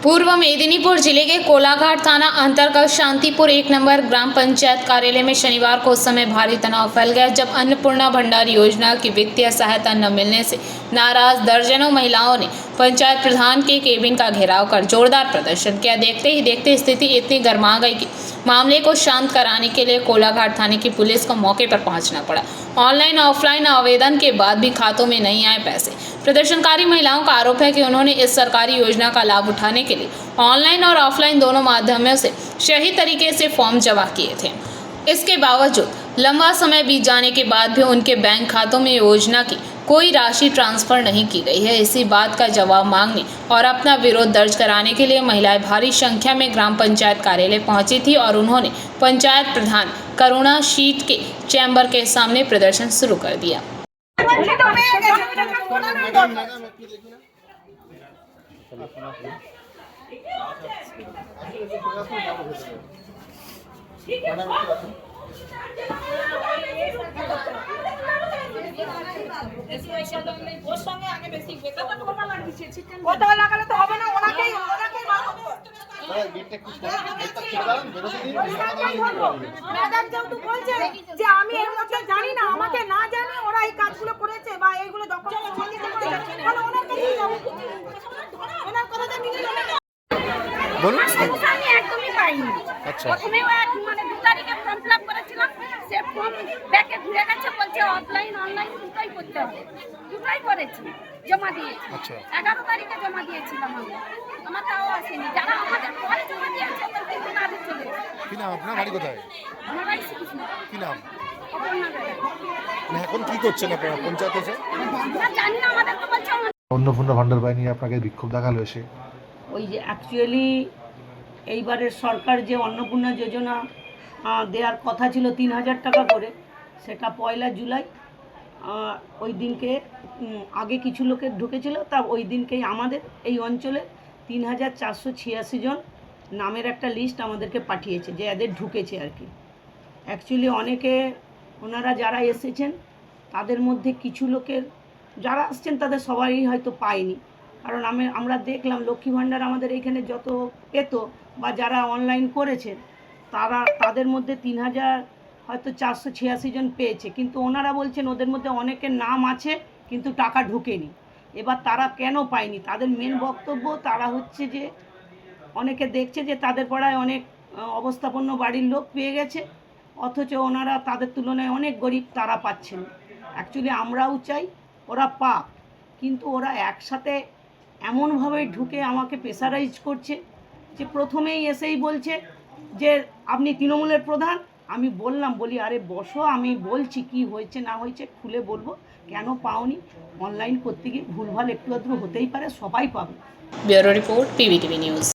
पूर्व मेदिनीपुर जिले के कोलाघाट थाना अंतर्गत शांतिपुर 1 नंबर ग्राम पंचायत कार्यालय में शनिवार को उस समय भारी तनाव फैल गया जब अन्नपूर्णा भंडार योजना की वित्तीय सहायता न मिलने से नाराज दर्जनों महिलाओं ने पंचायत प्रधान के केबिन का घेराव कर जोरदार प्रदर्शन किया। देखते ही देखते स्थिति इतनी गर्मा गई कि मामले को शांत कराने के लिए कोलाघाट थाने की पुलिस को मौके पर पहुंचना पड़ा। ऑनलाइन ऑफलाइन आवेदन के बाद भी खातों में नहीं आए पैसे। प्रदर्शनकारी महिलाओं का आरोप है कि उन्होंने इस सरकारी योजना का लाभ उठाने के लिए ऑनलाइन और ऑफलाइन दोनों माध्यमों से सही तरीके से फॉर्म जमा किए थे। इसके बावजूद लंबा समय बीत जाने के बाद भी उनके बैंक खातों में योजना की कोई राशि ट्रांसफर नहीं की गई है। इसी बात का जवाब मांगने और अपना विरोध दर्ज कराने के लिए महिलाएं भारी संख्या में ग्राम पंचायत कार्यालय पहुंची थी और उन्होंने पंचायत प्रधान करुणा शीट के चैम्बर के सामने प्रदर्शन शुरू कर दिया। ম্যাডাম যেহেতু বলছে যে আমি এর মধ্যে জানি না, আমাকে না জানি ওরা এই কাজগুলো করেছে বা এইগুলো ডকুমেন্ট করেছে, তাহলে ওনার কাছেই যাবো। ওনার কথাটা কিছু জানে না। বলুন। আমি একদমই পাইনি। আচ্ছা। প্রথমে মানে 2 তারিখে ফর্ম ফিল আপ করেছিলাম, সে ফর্ম ব্যাকে ঘুরে গেছে, বলছে অফলাইন অনলাইন দুটোই করতে হবে। দুটোই করেছি, জমা দিয়েছি। আচ্ছা। 11 তারিখে জমা দিয়েছিলাম আমি। আমার তাও আসেনি। যারা আমাদের পরে জমা দিয়েছে ওদের কিন্তু না দিয়ে চলে গেছে। কি নাম আপনার? বাড়ি কোথায়? আমার বাড়ি শ্রীকৃষ্ণ। কি নাম? অপর্ণা বেরা। মানে এখন কি করছেন আপনারা পঞ্চায়েত এসে? না জানি না, আমাদের তো বলছে অন্নপূর্ণা ভান্ডার বাহিনী আপনাকে বিক্ষোভ দেখালো এসে। ওই যে অ্যাকচুয়ালি এইবারের সরকার যে অন্নপূর্ণা যোজনা দেওয়ার কথা ছিল 3000 টাকা করে, সেটা 1 জুলাই ওই দিনকে আগে কিছু লোকের ঢুকেছিল, তা ওই দিনকেই আমাদের এই অঞ্চলে 3486 জন নামের একটা লিস্ট আমাদেরকে পাঠিয়েছে যে এদের ঢুকেছে আর কি। অ্যাকচুয়ালি অনেকে ওনারা যারা এসেছেন তাদের মধ্যে কিছু লোকের যারা আসছেন তাদের সবাই হয়তো পায়নি, কারণ আমরা দেখলাম লক্ষ্মী ভাণ্ডার আমাদের এইখানে যত পেত বা যারা অনলাইন করেছে তাদের মধ্যে 3486 জন পেয়েছে, কিন্তু ওনারা বলছেন ওদের মধ্যে অনেকের নাম আছে কিন্তু টাকা ঢোকেনি। এবার তারা কেন পায়নি, তাদের মেন বক্তব্য তারা হচ্ছে যে অনেকে দেখছে যে তাদের পাড়ায় অনেক অবস্থাপন্ন বাড়ির লোক পেয়ে গেছে, অথচ ওনারা তাদের তুলনায় অনেক গরিব, তারা পাচ্ছেন। অ্যাকচুয়ালি আমরাও চাই ওরা পাক, কিন্তু ওরা একসাথে এমনভাবে ঢুকে আমাকে প্রেসারাইজ করছে যে প্রথমেই এসেই বলছে যে আপনি তৃণমূলের প্রধান। আমি বলি আরে বসো, আমি বলছি কি হয়েছে না হয়েছে খুলে বলবো, কেন পাওনি। অনলাইন করতে গিয়ে ভুলভাল একটু আধটু হতেই পারে, সবাই পাবে। Bureau report, PVTV news.